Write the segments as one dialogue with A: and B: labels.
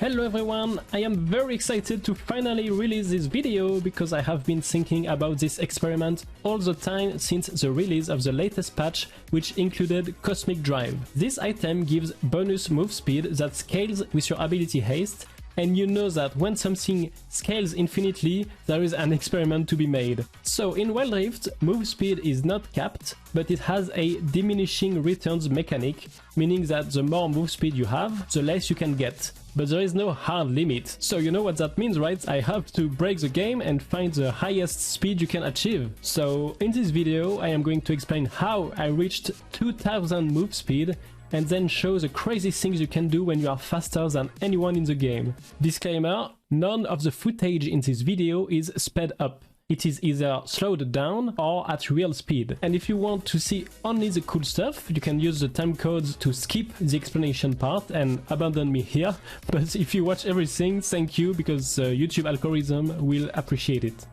A: Hello everyone, I am very excited to finally release this video because I have been thinking about this experiment all the time since the release of the latest patch, which included Cosmic Drive. This item gives bonus move speed that scales with your ability haste, and you know that when something scales infinitely, there is an experiment to be made. So in Wild Rift, move speed is not capped, but it has a diminishing returns mechanic, meaning that the more move speed you have, the less you can get. But there is no hard limit. So you know what that means, right? I have to break the game and find the highest speed you can achieve. So in this video, I am going to explain how I reached 2000 move speed and then show the crazy things you can do when you are faster than anyone in the game. Disclaimer, none of the footage in this video is sped up. It is either slowed down or at real speed. And if you want to see only the cool stuff, you can use the time codes to skip the explanation part and abandon me here. But if you watch everything, thank you, because the YouTube algorithm will appreciate it.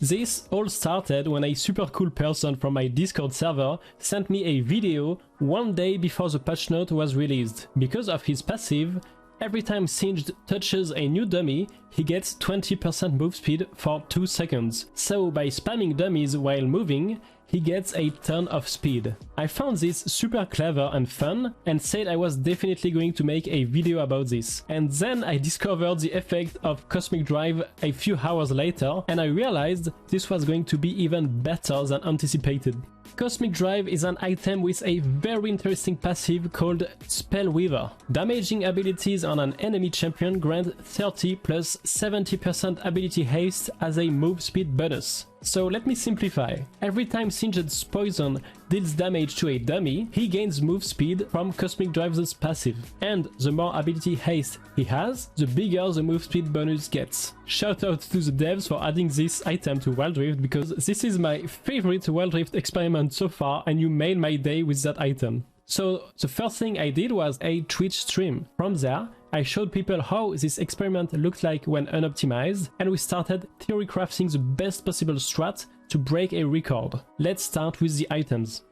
A: This all started when a super cool person from my Discord server sent me a video one day before the patch note was released. Because of his passive, every time Singed touches a new dummy, he gets 20% move speed for 2 seconds. So by spamming dummies while moving, he gets a ton of speed. I found this super clever and fun and said I was definitely going to make a video about this. And then I discovered the effect of Cosmic Drive a few hours later, and I realized this was going to be even better than anticipated. Cosmic Drive is an item with a very interesting passive called Spell Weaver. Damaging abilities on an enemy champion grant 30 plus 70% ability haste as a move speed bonus. So let me simplify. Every time Singed's poison deals damage to a dummy, he gains move speed from Cosmic Drive's passive. And the more ability haste he has, the bigger the move speed bonus gets. Shout out to the devs for adding this item to Wild Rift, because this is my favorite Wild Rift experiment so far, and you made my day with that item. So the first thing I did was a Twitch stream. From there, I showed people how this experiment looked like when unoptimized, and we started theory crafting the best possible strat to break a record. Let's start with the items.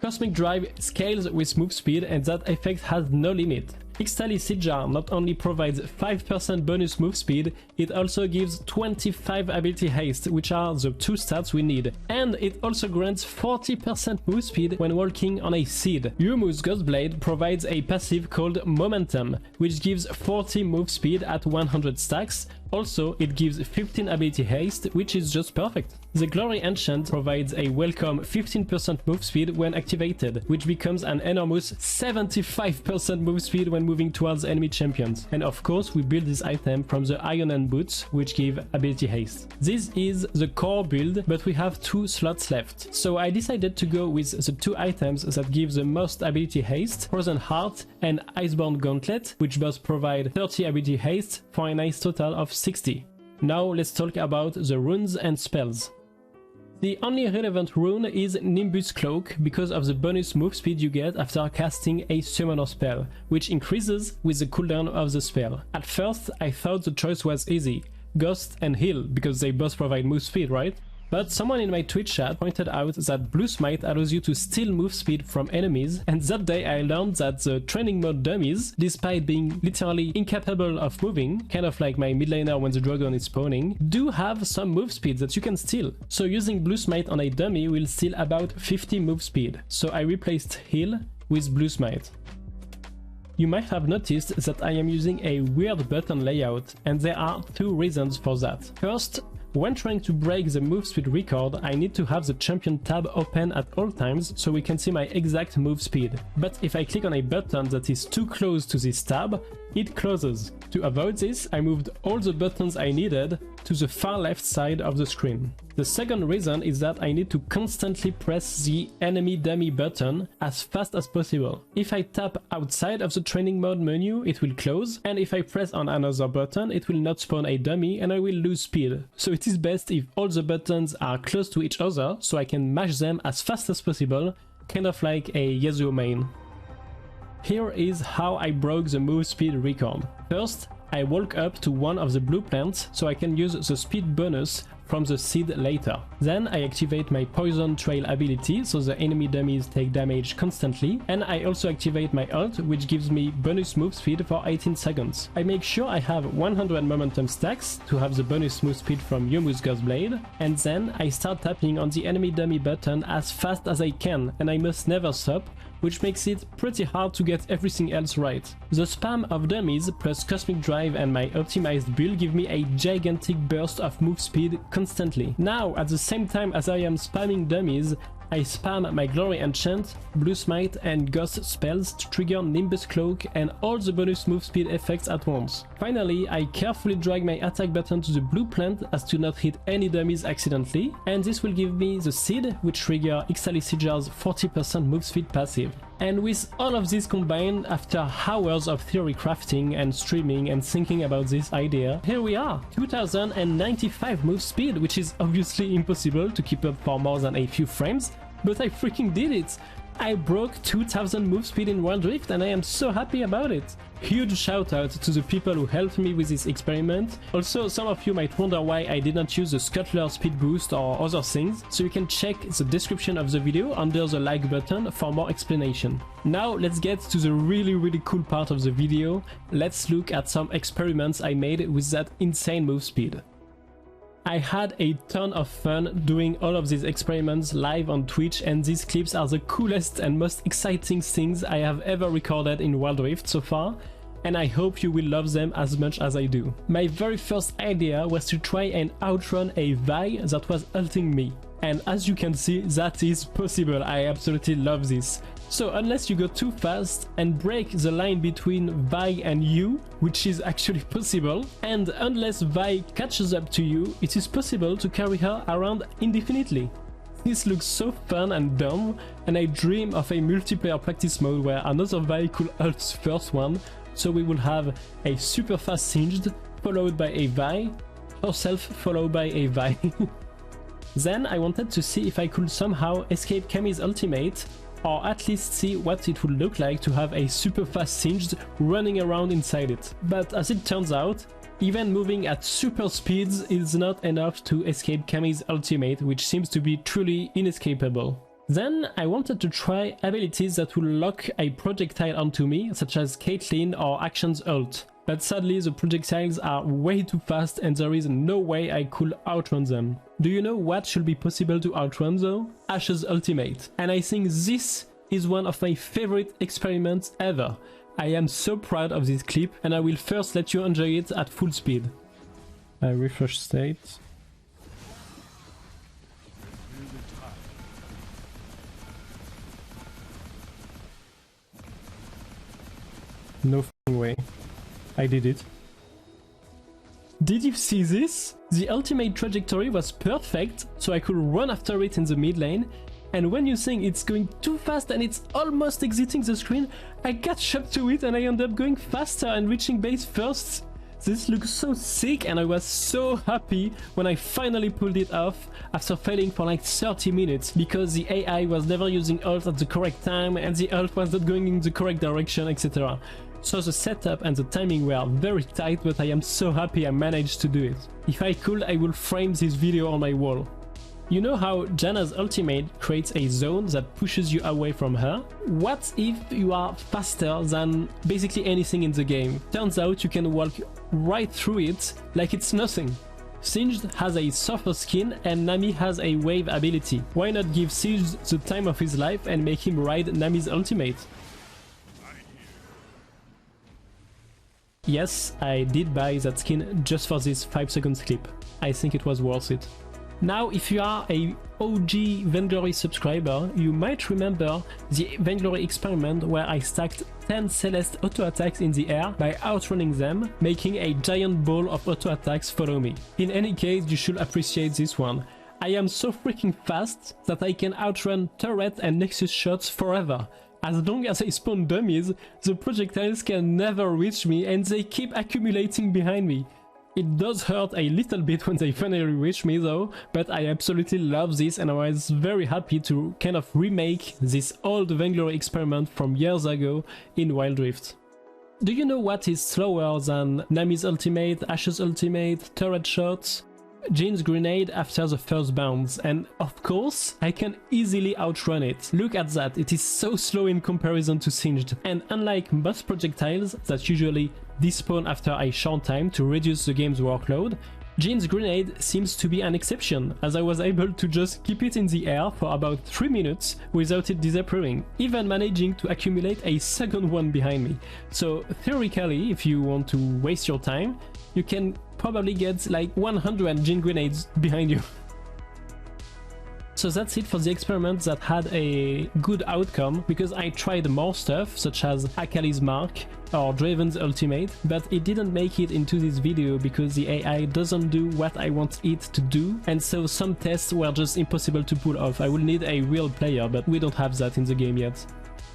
A: Cosmic Drive scales with move speed, and that effect has no limit. Ixtali Sidjar not only provides 5% bonus move speed, it also gives 25 ability haste, which are the 2 stats we need. And it also grants 40% move speed when walking on a seed. Yumu's Ghostblade provides a passive called Momentum, which gives 40 move speed at 100 stacks. Also, it gives 15 ability haste, which is just perfect. The Glory Enchant provides a welcome 15% move speed when activated, which becomes an enormous 75% move speed when moving towards enemy champions. And of course, we build this item from the Iron End Boots, which give ability haste. This is the core build, but we have 2 slots left. So I decided to go with the 2 items that give the most ability haste, Frozen Heart and Iceborne Gauntlet, which both provide 30 ability haste for a nice total of 60. Now let's talk about the runes and spells. The only relevant rune is Nimbus Cloak because of the bonus move speed you get after casting a summoner spell, which increases with the cooldown of the spell. At first I thought the choice was easy, Ghost and Heal, because they both provide move speed, right? But someone in my Twitch chat pointed out that Blue Smite allows you to steal move speed from enemies, and that day I learned that the training mode dummies, despite being literally incapable of moving, kind of like my mid laner when the dragon is spawning, do have some move speed that you can steal. So using Blue Smite on a dummy will steal about 50 move speed. So I replaced Heal with Blue Smite. You might have noticed that I am using a weird button layout, and there are 2 reasons for that. First, when trying to break the move speed record, I need to have the champion tab open at all times so we can see my exact move speed. But if I click on a button that is too close to this tab, it closes. To avoid this, I moved all the buttons I needed to the far left side of the screen. The second reason is that I need to constantly press the enemy dummy button as fast as possible. If I tap outside of the training mode menu, it will close, and if I press on another button, it will not spawn a dummy and I will lose speed. So it is best if all the buttons are close to each other so I can mash them as fast as possible, kind of like a Yasuo main. Here is how I broke the move speed record. First, I walk up to one of the blue plants so I can use the speed bonus from the seed later. Then I activate my poison trail ability, so the enemy dummies take damage constantly, and I also activate my ult, which gives me bonus move speed for 18 seconds. I make sure I have 100 momentum stacks to have the bonus move speed from Youmuu's Ghost Blade, and then I start tapping on the enemy dummy button as fast as I can, and I must never stop, which makes it pretty hard to get everything else right. The spam of dummies plus Cosmic Drive and my optimized build give me a gigantic burst of move speed constantly. Now, at the same time as I am spamming dummies, I spam my Glory Enchant, Blue Smite and Ghost spells to trigger Nimbus Cloak and all the bonus move speed effects at once. Finally, I carefully drag my attack button to the blue plant as to not hit any dummies accidentally, and this will give me the seed, which trigger Ixalis Sijar's 40% move speed passive. And with all of this combined, after hours of theory crafting and streaming and thinking about this idea, here we are! 2095 move speed, which is obviously impossible to keep up for more than a few frames, but I freaking did it! I broke 2000 move speed in Wild Rift and I am so happy about it! Huge shout out to the people who helped me with this experiment. Also, some of you might wonder why I didn't use the Scuttler speed boost or other things, so you can check the description of the video under the like button for more explanation. Now let's get to the really cool part of the video. Let's look at some experiments I made with that insane move speed. I had a ton of fun doing all of these experiments live on Twitch, and these clips are the coolest and most exciting things I have ever recorded in Wild Rift so far, and I hope you will love them as much as I do. My very first idea was to try and outrun a Vi that was ulting me. And as you can see, that is possible. I absolutely love this. So unless you go too fast and break the line between Vi and you, which is actually possible, and unless Vi catches up to you, it is possible to carry her around indefinitely. This looks so fun and dumb, and I dream of a multiplayer practice mode where another Vi could ult the first one, so we will have a super fast Singed, followed by a Vi, herself followed by a Vi. Then I wanted to see if I could somehow escape Kami's ultimate, or at least see what it would look like to have a super fast Singed running around inside it. But as it turns out, even moving at super speeds is not enough to escape Kami's ultimate, which seems to be truly inescapable. Then I wanted to try abilities that will lock a projectile onto me, such as Caitlyn or Action's ult. But sadly the projectiles are way too fast and there is no way I could outrun them. Do you know what should be possible to outrun though? Ashe's ultimate. And I think this is one of my favorite experiments ever. I am so proud of this clip and I will first let you enjoy it at full speed. I refresh state. No f***ing way. I did it. Did you see this? The ultimate trajectory was perfect, so I could run after it in the mid lane, and when you think it's going too fast and it's almost exiting the screen, I catch up to it and I end up going faster and reaching base first. This looks so sick and I was so happy when I finally pulled it off after failing for like 30 minutes because the AI was never using ult at the correct time and the ult was not going in the correct direction, etc. So the setup and the timing were very tight, but I am so happy I managed to do it. If I could, I would frame this video on my wall. You know how Janna's ultimate creates a zone that pushes you away from her? What if you are faster than basically anything in the game? Turns out you can walk right through it like it's nothing. Singed has a softer skin and Nami has a wave ability. Why not give Singed the time of his life and make him ride Nami's ultimate? Yes, I did buy that skin just for this 5 seconds clip. I think it was worth it. Now, if you are a OG Vainglory subscriber, you might remember the Vainglory experiment where I stacked 10 Celeste auto attacks in the air by outrunning them, making a giant ball of auto attacks follow me. In any case, you should appreciate this one. I am so freaking fast that I can outrun turret and nexus shots forever. As long as I spawn dummies, the projectiles can never reach me and they keep accumulating behind me. It does hurt a little bit when they finally reach me though, but I absolutely love this and I was very happy to kind of remake this old Vainglory experiment from years ago in Wild Rift. Do you know what is slower than Nami's ultimate, Ashe's ultimate, turret shots? Jin's grenade after the first bounce, and of course I can easily outrun it. Look at that, it is so slow in comparison to Singed, and unlike most projectiles that usually despawn after a short time to reduce the game's workload, Jin's grenade seems to be an exception, as I was able to just keep it in the air for about 3 minutes without it disappearing, even managing to accumulate a second one behind me. So theoretically, if you want to waste your time, you can probably get like 100 Jhin grenades behind you. So that's it for the experiment that had a good outcome, because I tried more stuff such as Akali's Mark or Draven's Ultimate, but it didn't make it into this video because the AI doesn't do what I want it to do, and so some tests were just impossible to pull off. I will need a real player, but we don't have that in the game yet.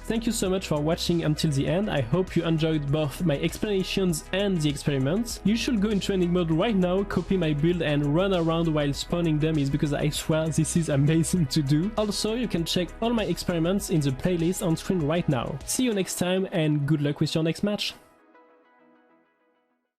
A: Thank you so much for watching until the end. I hope you enjoyed both my explanations and the experiments. You should go in training mode right now, copy my build and run around while spawning dummies, because I swear this is amazing to do. Also, you can check all my experiments in the playlist on screen right now. See you next time and good luck with your next match.